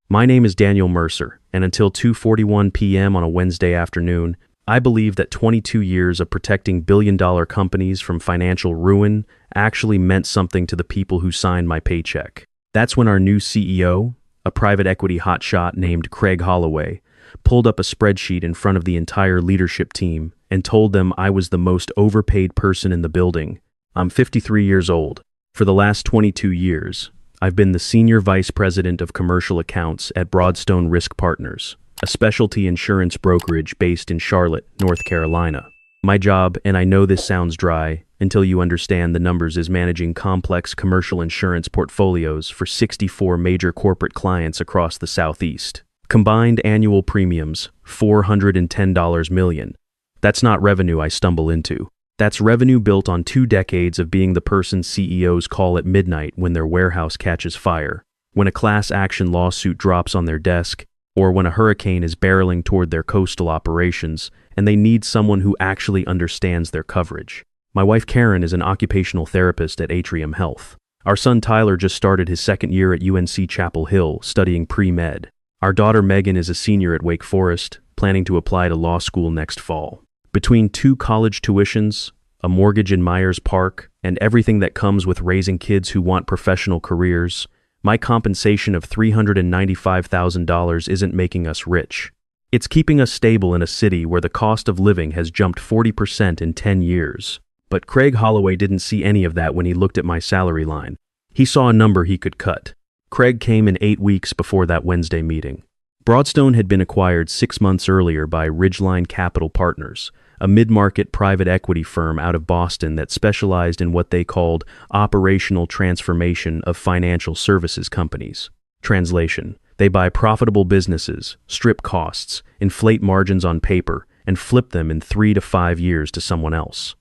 My name is Daniel Mercer, and until 2:41 p.m. on a Wednesday afternoon, I believe that 22 years of protecting billion-dollar companies from financial ruin actually meant something to the people who signed my paycheck. That's when our new CEO, a private equity hotshot named Craig Holloway, pulled up a spreadsheet in front of the entire leadership team and told them I was the most overpaid person in the building. I'm 53 years old. For the last 22 years, I've been the Senior Vice President of Commercial Accounts at Broadstone Risk Partners, a specialty insurance brokerage based in Charlotte, North Carolina. My job, and I know this sounds dry until you understand the numbers, is managing complex commercial insurance portfolios for 64 major corporate clients across the Southeast. Combined annual premiums, $410 million. That's not revenue I stumble into. That's revenue built on 2 decades of being the person CEOs call at midnight when their warehouse catches fire, when a class action lawsuit drops on their desk, or when a hurricane is barreling toward their coastal operations and they need someone who actually understands their coverage. My wife Karen is an occupational therapist at Atrium Health. Our son Tyler just started his 2nd year at UNC Chapel Hill studying pre-med. Our daughter Megan is a senior at Wake Forest, planning to apply to law school next fall. Between 2 college tuitions, a mortgage in Myers Park, and everything that comes with raising kids who want professional careers, my compensation of $395,000 isn't making us rich. It's keeping us stable in a city where the cost of living has jumped 40% in 10 years. But Craig Holloway didn't see any of that when he looked at my salary line. He saw a number he could cut. Craig came in 8 weeks before that Wednesday meeting. Broadstone had been acquired 6 months earlier by Ridgeline Capital Partners, a mid-market private equity firm out of Boston that specialized in what they called operational transformation of financial services companies. Translation: they buy profitable businesses, strip costs, inflate margins on paper, and flip them in 3 to 5 years to someone else.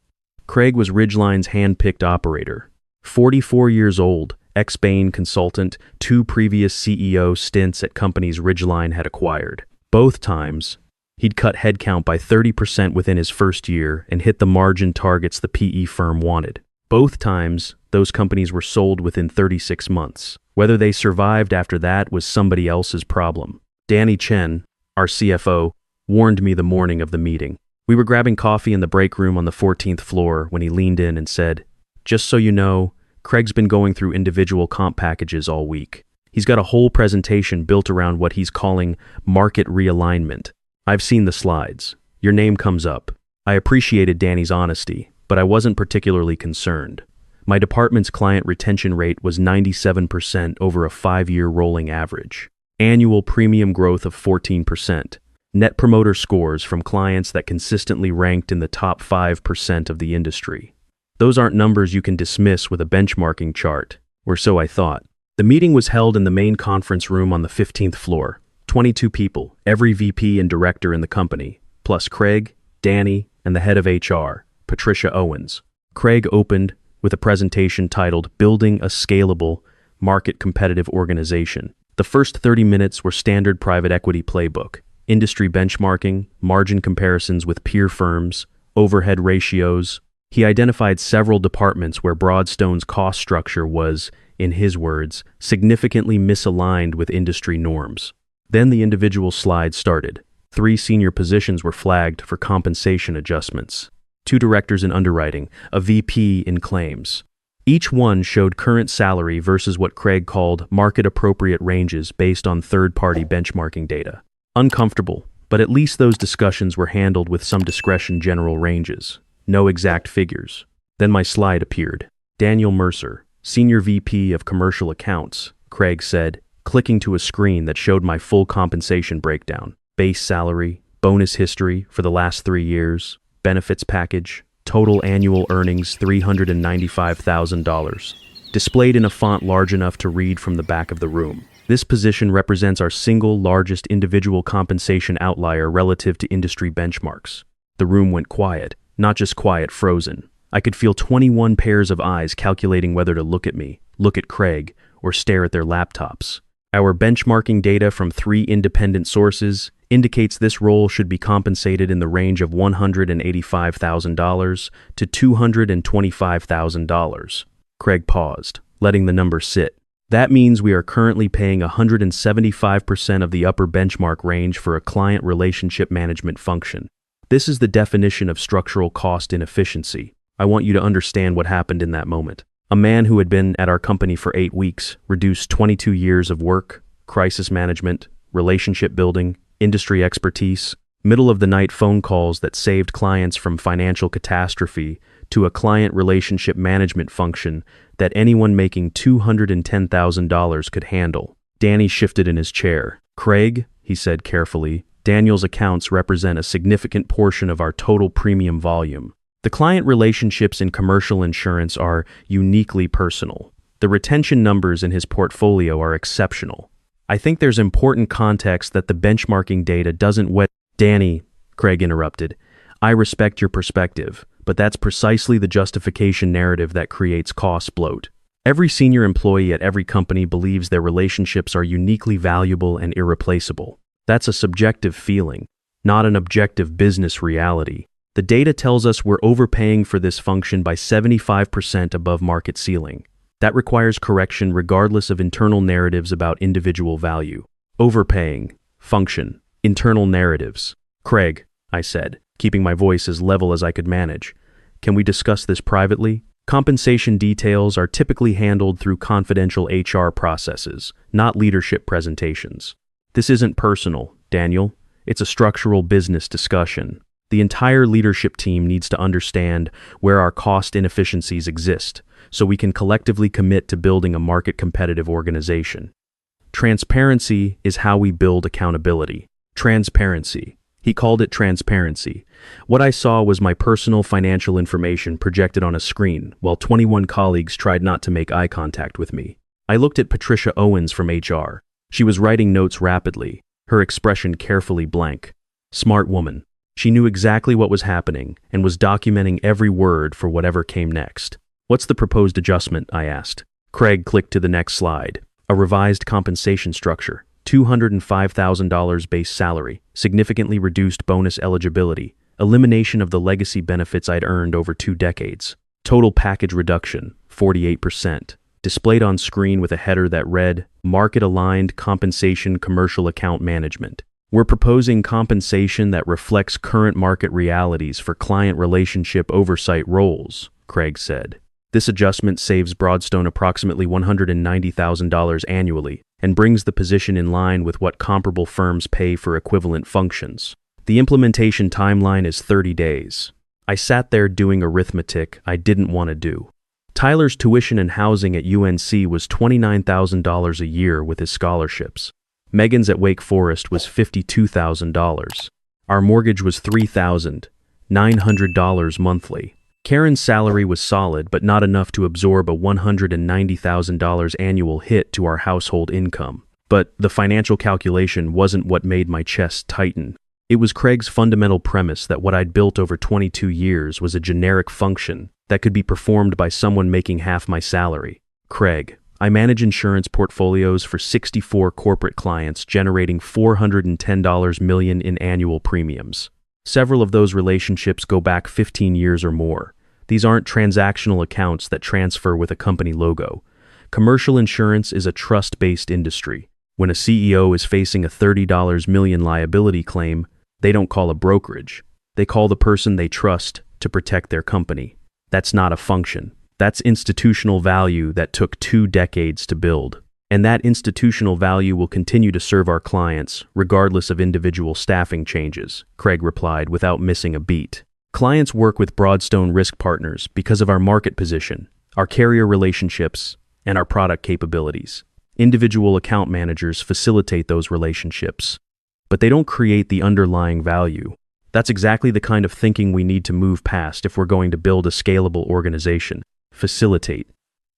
Craig was Ridgeline's hand-picked operator. 44 years old, ex-Bain consultant, 2 previous CEO stints at companies Ridgeline had acquired. Both times, he'd cut headcount by 30% within his first year and hit the margin targets the PE firm wanted. Both times, those companies were sold within 36 months. Whether they survived after that was somebody else's problem. Danny Chen, our CFO, warned me the morning of the meeting. We were grabbing coffee in the break room on the 14th floor when he leaned in and said, "Just so you know, Craig's been going through individual comp packages all week. He's got a whole presentation built around what he's calling market realignment. I've seen the slides. Your name comes up." I appreciated Danny's honesty, but I wasn't particularly concerned. My department's client retention rate was 97% over a 5-year rolling average. Annual premium growth of 14%. Net promoter scores from clients that consistently ranked in the top 5% of the industry. Those aren't numbers you can dismiss with a benchmarking chart, or so I thought. The meeting was held in the main conference room on the 15th floor. 22 people, every VP and director in the company, plus Craig, Danny, and the head of HR, Patricia Owens. Craig opened with a presentation titled Building a Scalable, Market Competitive Organization. The first 30 minutes were standard private equity playbook, industry benchmarking, margin comparisons with peer firms, overhead ratios. He identified several departments where Broadstone's cost structure was, in his words, significantly misaligned with industry norms. Then the individual slides started. 3 senior positions were flagged for compensation adjustments. 2 directors in underwriting, a VP in claims. Each one showed current salary versus what Craig called market-appropriate ranges based on third-party benchmarking data. Uncomfortable, but at least those discussions were handled with some discretion. General ranges. No exact figures. Then my slide appeared. Daniel Mercer, Senior VP of Commercial Accounts, Craig said, clicking to a screen that showed my full compensation breakdown. Base salary, bonus history for the last 3 years, benefits package, total annual earnings $395,000. Displayed in a font large enough to read from the back of the room. This position represents our single largest individual compensation outlier relative to industry benchmarks. The room went quiet, not just quiet, frozen. I could feel 21 pairs of eyes calculating whether to look at me, look at Craig, or stare at their laptops. Our benchmarking data from 3 independent sources indicates this role should be compensated in the range of $185,000 to $225,000. Craig paused, letting the number sit. That means we are currently paying 175% of the upper benchmark range for a client relationship management function. This is the definition of structural cost inefficiency. I want you to understand what happened in that moment. A man who had been at our company for 8 weeks reduced 22 years of work, crisis management, relationship building, industry expertise, middle-of-the-night phone calls that saved clients from financial catastrophe to a client relationship management function that anyone making $210,000 could handle. Danny shifted in his chair. "Craig," he said carefully, "Daniel's accounts represent a significant portion of our total premium volume. The client relationships in commercial insurance are uniquely personal. The retention numbers in his portfolio are exceptional. I think there's important context that the benchmarking data doesn't Danny," Craig interrupted, "I respect your perspective, but that's precisely the justification narrative that creates cost bloat. Every senior employee at every company believes their relationships are uniquely valuable and irreplaceable. That's a subjective feeling, not an objective business reality. The data tells us we're overpaying for this function by 75% above market ceiling. That requires correction regardless of internal narratives about individual value. Overpaying, function, internal narratives. Craig," I said, keeping my voice as level as I could manage, "can we discuss this privately? Compensation details are typically handled through confidential HR processes, not leadership presentations. This isn't personal, Daniel. It's a structural business discussion. The entire leadership team needs to understand where our cost inefficiencies exist, so we can collectively commit to building a market-competitive organization. Transparency is how we build accountability." Transparency. He called it transparency. What I saw was my personal financial information projected on a screen, while 21 colleagues tried not to make eye contact with me. I looked at Patricia Owens from HR. She was writing notes rapidly, her expression carefully blank. Smart woman. She knew exactly what was happening and was documenting every word for whatever came next. "What's the proposed adjustment?" I asked. Craig clicked to the next slide. A revised compensation structure. $205,000 base salary, significantly reduced bonus eligibility, elimination of the legacy benefits I'd earned over 2 decades. Total package reduction, 48%. Displayed on screen with a header that read, "Market-aligned compensation commercial account management." We're proposing compensation that reflects current market realities for client relationship oversight roles, Craig said. This adjustment saves Broadstone approximately $190,000 annually and brings the position in line with what comparable firms pay for equivalent functions. The implementation timeline is 30 days. I sat there doing arithmetic I didn't want to do. Tyler's tuition and housing at UNC was $29,000 a year with his scholarships. Megan's at Wake Forest was $52,000. Our mortgage was $3,900 monthly. Karen's salary was solid, but not enough to absorb a $190,000 annual hit to our household income. But the financial calculation wasn't what made my chest tighten. It was Craig's fundamental premise that what I'd built over 22 years was a generic function that could be performed by someone making half my salary. "Craig, I manage insurance portfolios for 64 corporate clients, generating $410 million in annual premiums. Several of those relationships go back 15 years or more. These aren't transactional accounts that transfer with a company logo. Commercial insurance is a trust-based industry. When a CEO is facing a $30 million liability claim, they don't call a brokerage. They call the person they trust to protect their company. That's not a function. That's institutional value that took 2 decades to build. And that institutional value will continue to serve our clients, regardless of individual staffing changes," Craig replied without missing a beat. "Clients work with Broadstone risk partners because of our market position, our carrier relationships, and our product capabilities. Individual account managers facilitate those relationships, but they don't create the underlying value. That's exactly the kind of thinking we need to move past if we're going to build a scalable organization. Facilitate."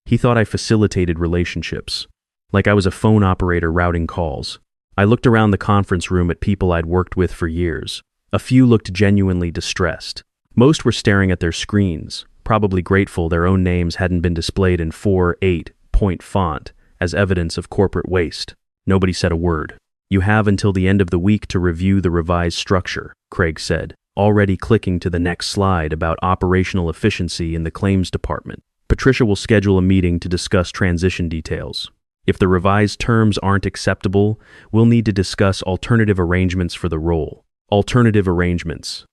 He thought I facilitated relationships, like I was a phone operator routing calls. I looked around the conference room at people I'd worked with for years. A few looked genuinely distressed. Most were staring at their screens, probably grateful their own names hadn't been displayed in 4-8-point font as evidence of corporate waste. Nobody said a word. "You have until the end of the week to review the revised structure," Craig said, already clicking to the next slide about operational efficiency in the claims department. "Patricia will schedule a meeting to discuss transition details. If the revised terms aren't acceptable, we'll need to discuss alternative arrangements for the role. Alternative arrangements.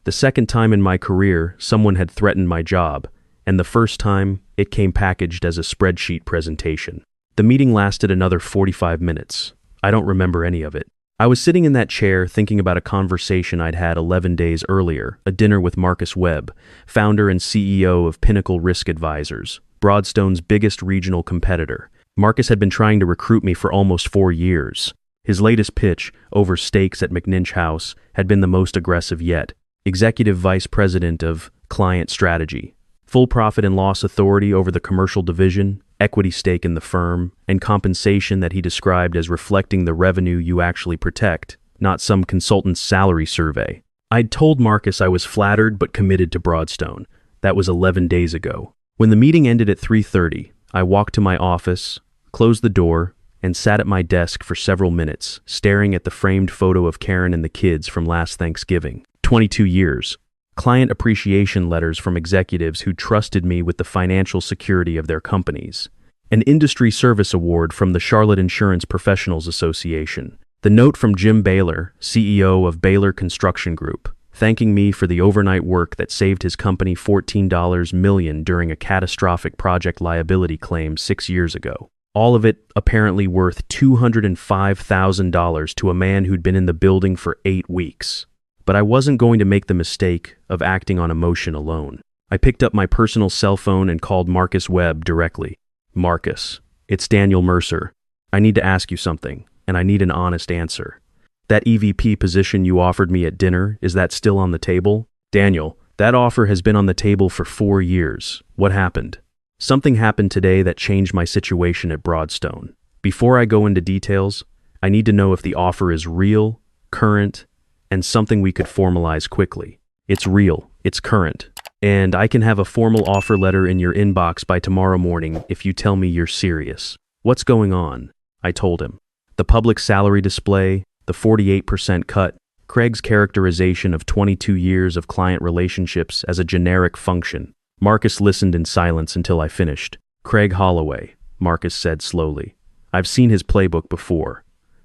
The second time in my career, someone had threatened my job, and the first time, it came packaged as a spreadsheet presentation. The meeting lasted another 45 minutes. I don't remember any of it. I was sitting in that chair thinking about a conversation I'd had 11 days earlier, a dinner with Marcus Webb, founder and CEO of Pinnacle Risk Advisors, Broadstone's biggest regional competitor. Marcus had been trying to recruit me for almost 4 years. His latest pitch, over steaks at McNinch House, had been the most aggressive yet. Executive Vice President of Client Strategy, full profit and loss authority over the commercial division, equity stake in the firm, and compensation that he described as reflecting the revenue you actually protect, not some consultant's salary survey. I'd told Marcus I was flattered but committed to Broadstone. That was 11 days ago. When the meeting ended at 3:30, I walked to my office, closed the door, and sat at my desk for several minutes, staring at the framed photo of Karen and the kids from last Thanksgiving. 22 years. Client appreciation letters from executives who trusted me with the financial security of their companies. An industry service award from the Charlotte Insurance Professionals Association. The note from Jim Baylor, CEO of Baylor Construction Group, thanking me for the overnight work that saved his company $14 million during a catastrophic project liability claim 6 years ago. All of it apparently worth $205,000 to a man who'd been in the building for 8 weeks. But I wasn't going to make the mistake of acting on emotion alone. I picked up my personal cell phone and called Marcus Webb directly. Marcus, it's Daniel Mercer. I need to ask you something, and I need an honest answer. That EVP position you offered me at dinner, is that still on the table? Daniel, that offer has been on the table for 4 years. What happened? Something happened today that changed my situation at Broadstone. Before I go into details, I need to know if the offer is real, current, and something we could formalize quickly. It's real, it's current, and I can have a formal offer letter in your inbox by tomorrow morning if you tell me you're serious. What's going on? I told him. The public salary display, the 48% cut, Craig's characterization of 22 years of client relationships as a generic function. Marcus listened in silence until I finished. Craig Holloway, Marcus said slowly. I've seen his playbook before.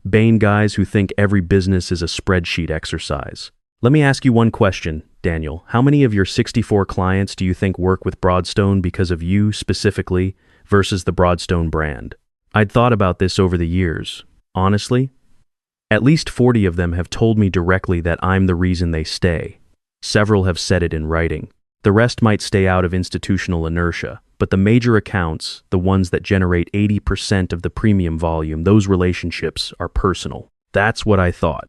Bain guys who think every business is a spreadsheet exercise. Let me ask you one question, Daniel. How many of your 64 clients do you think work with Broadstone because of you specifically versus the Broadstone brand? I'd thought about this over the years. Honestly, at least 40 of them have told me directly that I'm the reason they stay. Several have said it in writing. The rest might stay out of institutional inertia, but the major accounts, the ones that generate 80% of the premium volume, those relationships are personal. That's what I thought.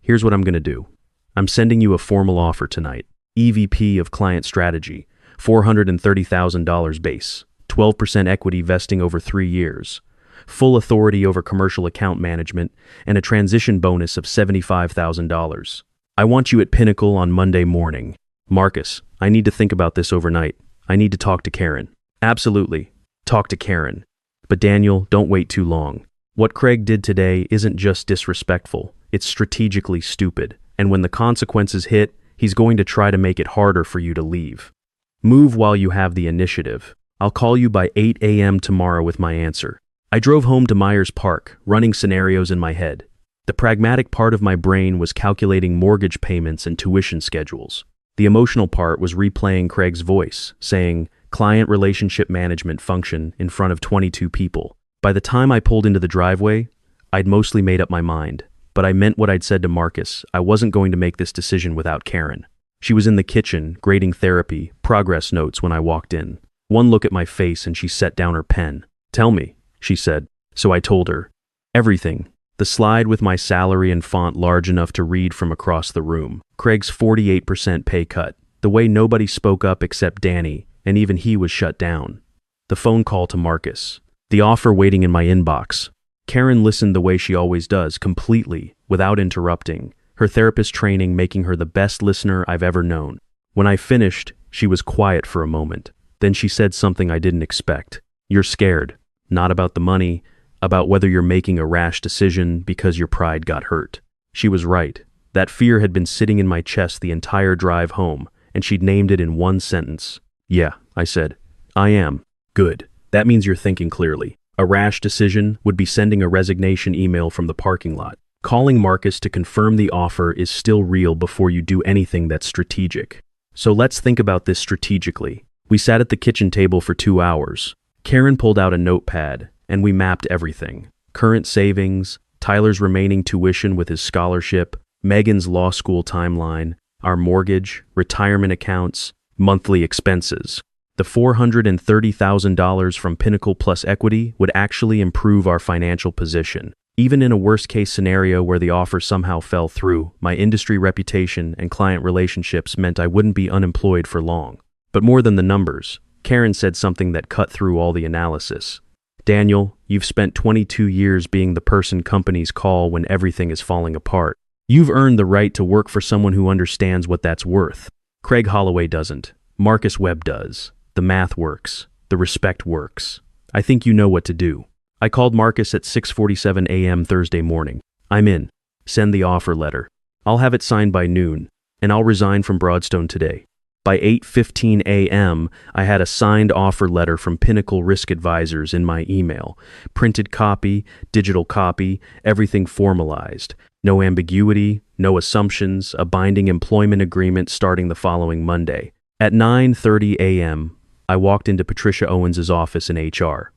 Here's what I'm going to do. I'm sending you a formal offer tonight. EVP of Client Strategy, $430,000 base, 12% equity vesting over 3 years, full authority over commercial account management, and a transition bonus of $75,000. I want you at Pinnacle on Monday morning. Marcus, I need to think about this overnight. I need to talk to Karen. Absolutely. Talk to Karen. But Daniel, don't wait too long. What Craig did today isn't just disrespectful, it's strategically stupid. And when the consequences hit, he's going to try to make it harder for you to leave. Move while you have the initiative. I'll call you by 8 a.m. tomorrow with my answer. I drove home to Myers Park, running scenarios in my head. The pragmatic part of my brain was calculating mortgage payments and tuition schedules. The emotional part was replaying Craig's voice, saying, client relationship management function in front of 22 people. By the time I pulled into the driveway, I'd mostly made up my mind. But I meant what I'd said to Marcus. I wasn't going to make this decision without Karen. She was in the kitchen, grading therapy, progress notes when I walked in. One look at my face and she set down her pen. Tell me, she said. So I told her. Everything. The slide with my salary and font large enough to read from across the room. Craig's 48% pay cut. The way nobody spoke up except Danny, and even he was shut down. The phone call to Marcus. The offer waiting in my inbox. Karen listened the way she always does, completely, without interrupting, her therapist training making her the best listener I've ever known. When I finished, she was quiet for a moment. Then she said something I didn't expect. You're scared. Not about the money, about whether you're making a rash decision because your pride got hurt. She was right. That fear had been sitting in my chest the entire drive home, and she'd named it in one sentence. Yeah, I said. I am. Good. That means you're thinking clearly. A rash decision would be sending a resignation email from the parking lot. Calling Marcus to confirm the offer is still real before you do anything that's strategic. So let's think about this strategically. We sat at the kitchen table for 2 hours. Karen pulled out a notepad, and we mapped everything. Current savings, Tyler's remaining tuition with his scholarship, Megan's law school timeline, our mortgage, retirement accounts, monthly expenses. The $430,000 from Pinnacle plus equity would actually improve our financial position. Even in a worst-case scenario where the offer somehow fell through, my industry reputation and client relationships meant I wouldn't be unemployed for long. But more than the numbers, Karen said something that cut through all the analysis. Daniel, you've spent 22 years being the person companies call when everything is falling apart. You've earned the right to work for someone who understands what that's worth. Craig Holloway doesn't. Marcus Webb does. The math works. The respect works. I think you know what to do. I called Marcus at 6:47 a.m. Thursday morning. I'm in. Send the offer letter. I'll have it signed by noon, and I'll resign from Broadstone today. By 8:15 a.m., I had a signed offer letter from Pinnacle Risk Advisors in my email. Printed copy, digital copy, everything formalized. No ambiguity, no assumptions, a binding employment agreement starting the following Monday. At 9:30 a.m., I walked into Patricia Owens' office in HR.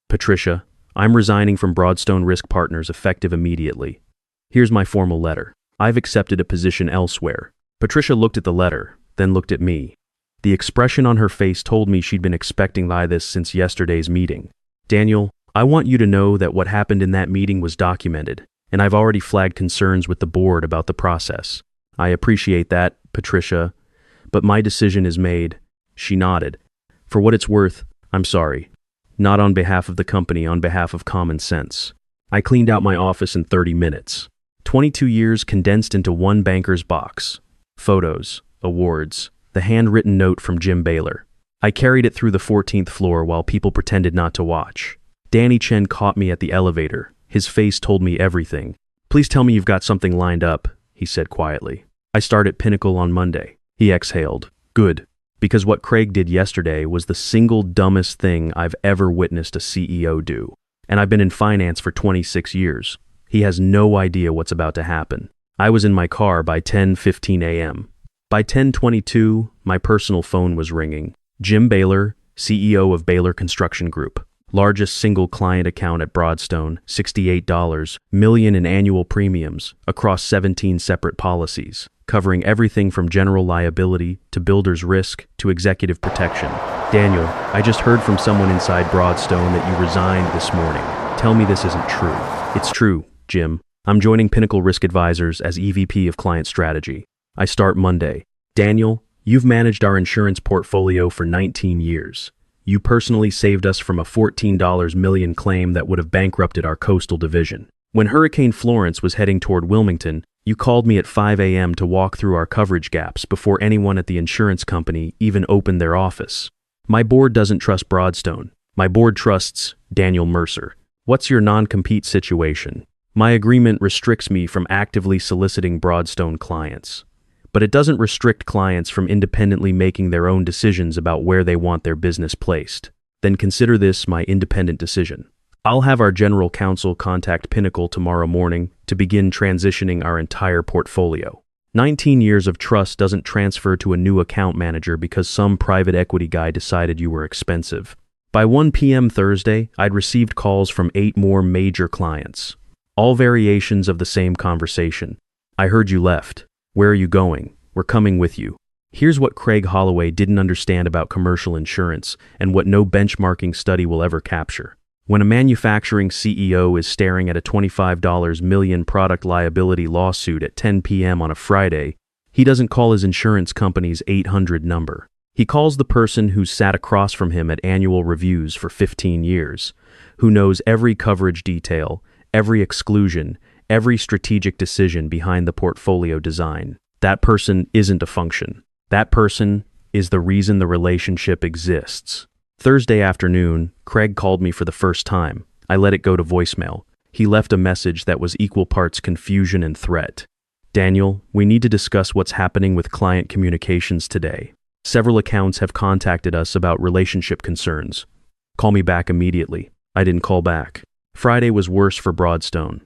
Patricia, I'm resigning from Broadstone Risk Partners effective immediately. Here's my formal letter. I've accepted a position elsewhere. Patricia looked at the letter, then looked at me. The expression on her face told me she'd been expecting this since yesterday's meeting. Daniel, I want you to know that what happened in that meeting was documented, and I've already flagged concerns with the board about the process. I appreciate that, Patricia, but my decision is made. She nodded. For what it's worth, I'm sorry. Not on behalf of the company, on behalf of common sense. I cleaned out my office in 30 minutes. 22 years condensed into one banker's box. Photos, awards, the handwritten note from Jim Baylor. I carried it through the 14th floor while people pretended not to watch. Danny Chen caught me at the elevator. His face told me everything. Please tell me you've got something lined up, he said quietly. I start at Pinnacle on Monday. He exhaled. Good. Because what Craig did yesterday was the single dumbest thing I've ever witnessed a CEO do. And I've been in finance for 26 years. He has no idea what's about to happen. I was in my car by 10:15 a.m. By 10:22, my personal phone was ringing. Jim Baylor, CEO of Baylor Construction Group. Largest single client account at Broadstone, $68 million in annual premiums across 17 separate policies, covering everything from general liability to builder's risk to executive protection. Daniel, I just heard from someone inside Broadstone that you resigned this morning. Tell me this isn't true. It's true, Jim. I'm joining Pinnacle Risk Advisors as EVP of Client Strategy. I start Monday. Daniel, you've managed our insurance portfolio for 19 years. You personally saved us from a $14 million claim that would have bankrupted our coastal division. When Hurricane Florence was heading toward Wilmington, you called me at 5 a.m. to walk through our coverage gaps before anyone at the insurance company even opened their office. My board doesn't trust Broadstone. My board trusts Daniel Mercer. What's your non-compete situation? My agreement restricts me from actively soliciting Broadstone clients. But it doesn't restrict clients from independently making their own decisions about where they want their business placed. Then consider this my independent decision. I'll have our general counsel contact Pinnacle tomorrow morning to begin transitioning our entire portfolio. 19 years of trust doesn't transfer to a new account manager because some private equity guy decided you were expensive. By 1 p.m. Thursday, I'd received calls from 8 more major clients. All variations of the same conversation. I heard you left. Where are you going? We're coming with you. Here's what Craig Holloway didn't understand about commercial insurance and what no benchmarking study will ever capture. When a manufacturing CEO is staring at a $25 million product liability lawsuit at 10 p.m. on a Friday, he doesn't call his insurance company's 800 number. He calls the person who's sat across from him at annual reviews for 15 years, who knows every coverage detail, every exclusion, every strategic decision behind the portfolio design. That person isn't a function. That person is the reason the relationship exists. Thursday afternoon, Craig called me for the first time. I let it go to voicemail. He left a message that was equal parts confusion and threat. Daniel, we need to discuss what's happening with client communications today. Several accounts have contacted us about relationship concerns. Call me back immediately. I didn't call back. Friday was worse for Broadstone.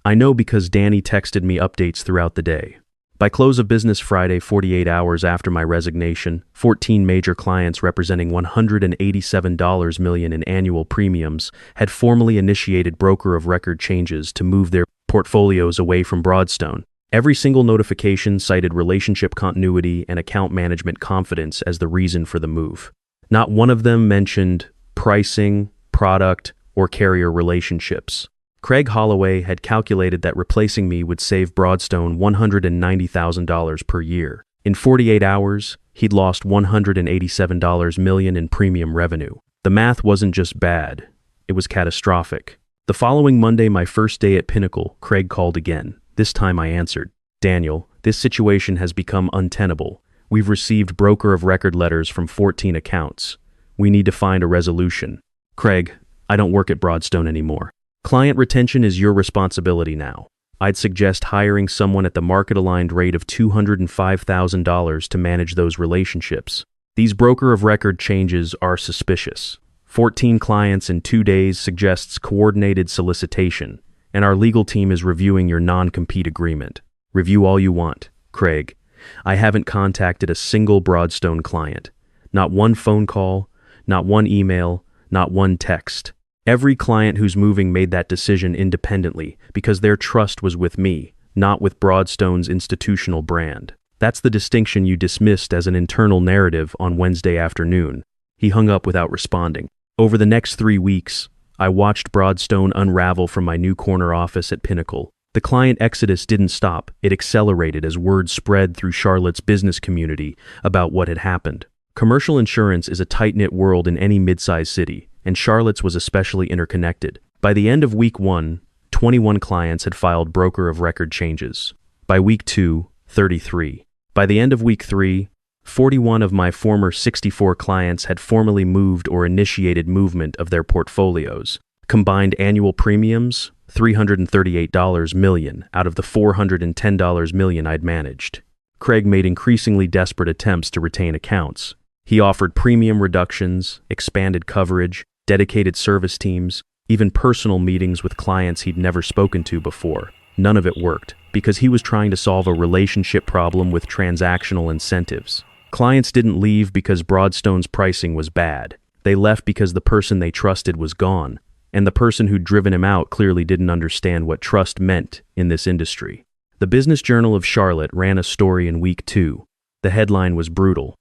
I know because Danny texted me updates throughout the day. By close of business Friday, 48 hours after my resignation, 14 major clients representing $187 million in annual premiums had formally initiated broker of record changes to move their portfolios away from Broadstone. Every single notification cited relationship continuity and account management confidence as the reason for the move. Not one of them mentioned pricing, product, or carrier relationships. Craig Holloway had calculated that replacing me would save Broadstone $190,000 per year. In 48 hours, he'd lost $187 million in premium revenue. The math wasn't just bad, it was catastrophic. The following Monday, my first day at Pinnacle, Craig called again. This time I answered. Daniel, this situation has become untenable. We've received broker of record letters from 14 accounts. We need to find a resolution. Craig, I don't work at Broadstone anymore. Client retention is your responsibility now. I'd suggest hiring someone at the market-aligned rate of $205,000 to manage those relationships. These broker of record changes are suspicious. 14 clients in 2 days suggests coordinated solicitation, and our legal team is reviewing your non-compete agreement. Review all you want, Craig. I haven't contacted a single Broadstone client. Not one phone call, not one email, not one text. Every client who's moving made that decision independently because their trust was with me, not with Broadstone's institutional brand. That's the distinction you dismissed as an internal narrative on Wednesday afternoon. He hung up without responding. Over the next 3 weeks, I watched Broadstone unravel from my new corner office at Pinnacle. The client exodus didn't stop. It accelerated as word spread through Charlotte's business community about what had happened. Commercial insurance is a tight-knit world in any mid-sized city, and Charlotte's was especially interconnected. By the end of week 1, 21 clients had filed broker of record changes. By week 2, 33. By the end of week 3, 41 of my former 64 clients had formally moved or initiated movement of their portfolios. Combined annual premiums, $338 million out of the $410 million I'd managed. Craig made increasingly desperate attempts to retain accounts. He offered premium reductions, expanded coverage, dedicated service teams, even personal meetings with clients he'd never spoken to before. None of it worked, because he was trying to solve a relationship problem with transactional incentives. Clients didn't leave because Broadstone's pricing was bad. They left because the person they trusted was gone, and the person who'd driven him out clearly didn't understand what trust meant in this industry. The Business Journal of Charlotte ran a story in week 2. The headline was brutal.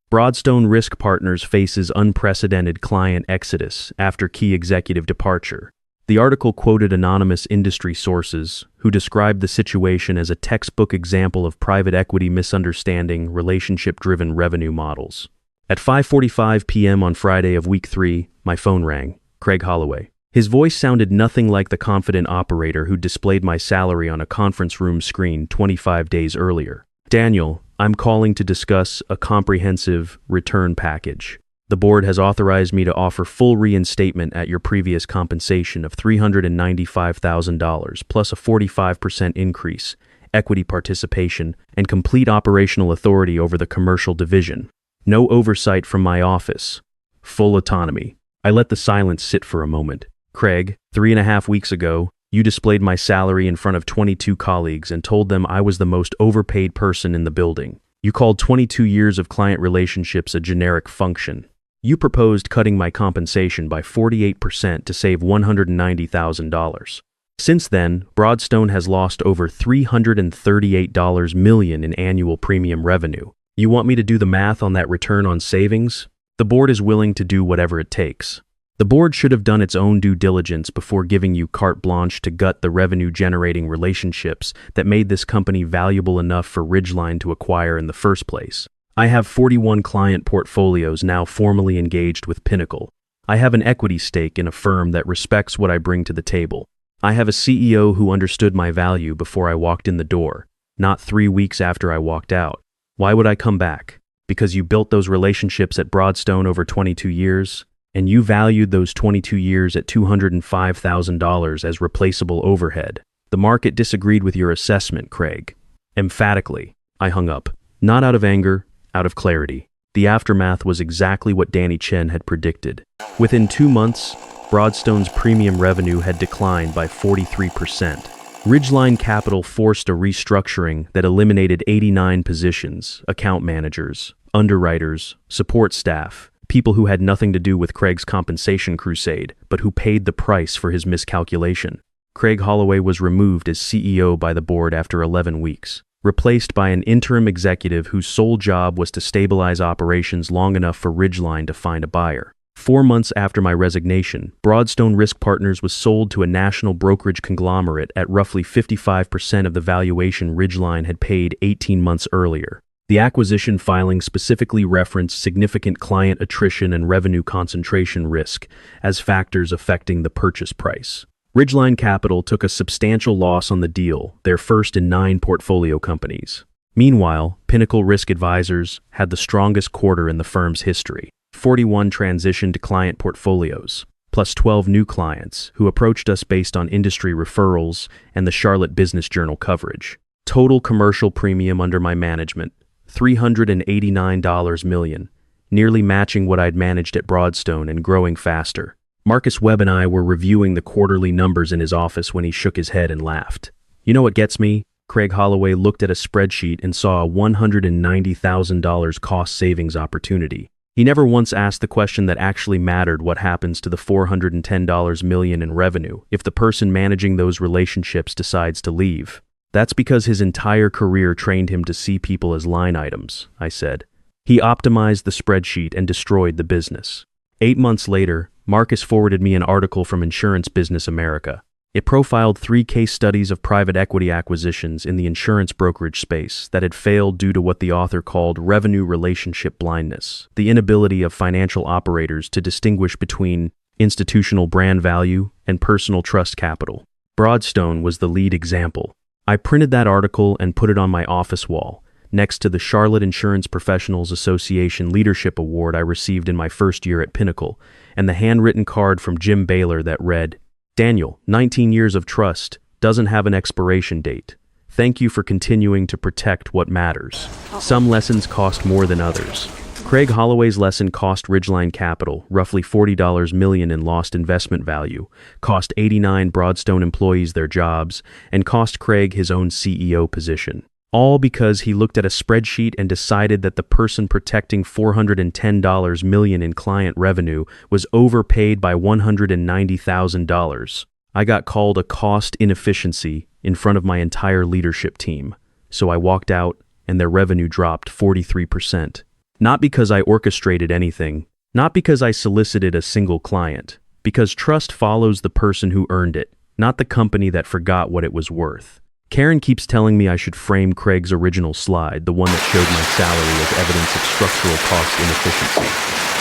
Broadstone Risk Partners faces unprecedented client exodus after key executive departure. The article quoted anonymous industry sources who described the situation as a textbook example of private equity misunderstanding relationship-driven revenue models. At 5:45 p.m. on Friday of week 3, my phone rang. Craig Holloway. His voice sounded nothing like the confident operator who displayed my salary on a conference room screen 25 days earlier. Daniel, I'm calling to discuss a comprehensive return package. The board has authorized me to offer full reinstatement at your previous compensation of $395,000 plus a 45% increase, equity participation, and complete operational authority over the commercial division. No oversight from my office. Full autonomy. I let the silence sit for a moment. Craig, 3.5 weeks ago, you displayed my salary in front of 22 colleagues and told them I was the most overpaid person in the building. You called 22 years of client relationships a generic function. You proposed cutting my compensation by 48% to save $190,000. Since then, Broadstone has lost over $338 million in annual premium revenue. You want me to do the math on that return on savings? The board is willing to do whatever it takes. The board should have done its own due diligence before giving you carte blanche to gut the revenue-generating relationships that made this company valuable enough for Ridgeline to acquire in the first place. I have 41 client portfolios now formally engaged with Pinnacle. I have an equity stake in a firm that respects what I bring to the table. I have a CEO who understood my value before I walked in the door, not 3 weeks after I walked out. Why would I come back? Because you built those relationships at Broadstone over 22 years? And you valued those 22 years at $205,000 as replaceable overhead. The market disagreed with your assessment, Craig. Emphatically, I hung up. Not out of anger, out of clarity. The aftermath was exactly what Danny Chen had predicted. Within 2 months, Broadstone's premium revenue had declined by 43%. Ridgeline Capital forced a restructuring that eliminated 89 positions: account managers, underwriters, support staff, people who had nothing to do with Craig's compensation crusade, but who paid the price for his miscalculation. Craig Holloway was removed as CEO by the board after 11 weeks, replaced by an interim executive whose sole job was to stabilize operations long enough for Ridgeline to find a buyer. 4 months after my resignation, Broadstone Risk Partners was sold to a national brokerage conglomerate at roughly 55% of the valuation Ridgeline had paid 18 months earlier. The acquisition filing specifically referenced significant client attrition and revenue concentration risk as factors affecting the purchase price. Ridgeline Capital took a substantial loss on the deal, their first in 9 portfolio companies. Meanwhile, Pinnacle Risk Advisors had the strongest quarter in the firm's history. 41 transitioned to client portfolios, plus 12 new clients who approached us based on industry referrals and the Charlotte Business Journal coverage. Total commercial premium under my management, $389 million, nearly matching what I'd managed at Broadstone and growing faster. Marcus Webb and I were reviewing the quarterly numbers in his office when he shook his head and laughed. You know what gets me? Craig Holloway looked at a spreadsheet and saw a $190,000 cost savings opportunity. He never once asked the question that actually mattered: what happens to the $410 million in revenue if the person managing those relationships decides to leave? That's because his entire career trained him to see people as line items, I said. He optimized the spreadsheet and destroyed the business. 8 months later, Marcus forwarded me an article from Insurance Business America. It profiled 3 case studies of private equity acquisitions in the insurance brokerage space that had failed due to what the author called revenue relationship blindness, the inability of financial operators to distinguish between institutional brand value and personal trust capital. Broadstone was the lead example. I printed that article and put it on my office wall, next to the Charlotte Insurance Professionals Association Leadership Award I received in my first year at Pinnacle, and the handwritten card from Jim Baylor that read, "Daniel, 19 years of trust, doesn't have an expiration date. Thank you for continuing to protect what matters. Some lessons cost more than others." Craig Holloway's lesson cost Ridgeline Capital roughly $40 million in lost investment value, cost 89 Broadstone employees their jobs, and cost Craig his own CEO position. All because he looked at a spreadsheet and decided that the person protecting $410 million in client revenue was overpaid by $190,000. I got called a cost inefficiency in front of my entire leadership team, so I walked out and their revenue dropped 43%. Not because I orchestrated anything, not because I solicited a single client, because trust follows the person who earned it, not the company that forgot what it was worth. Karen keeps telling me I should frame Craig's original slide, the one that showed my salary, as evidence of structural cost inefficiency.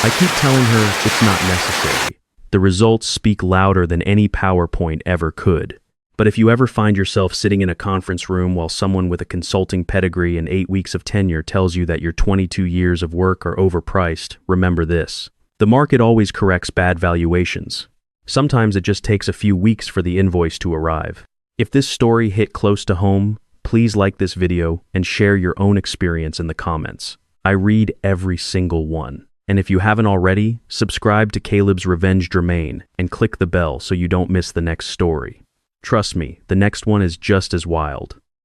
I keep telling her it's not necessary. The results speak louder than any PowerPoint ever could. But if you ever find yourself sitting in a conference room while someone with a consulting pedigree and 8 weeks of tenure tells you that your 22 years of work are overpriced, remember this. The market always corrects bad valuations. Sometimes it just takes a few weeks for the invoice to arrive. If this story hit close to home, please like this video and share your own experience in the comments. I read every single one. And if you haven't already, subscribe to Caleb's Revenge Dramaine and click the bell so you don't miss the next story. Trust me, the next one is just as wild.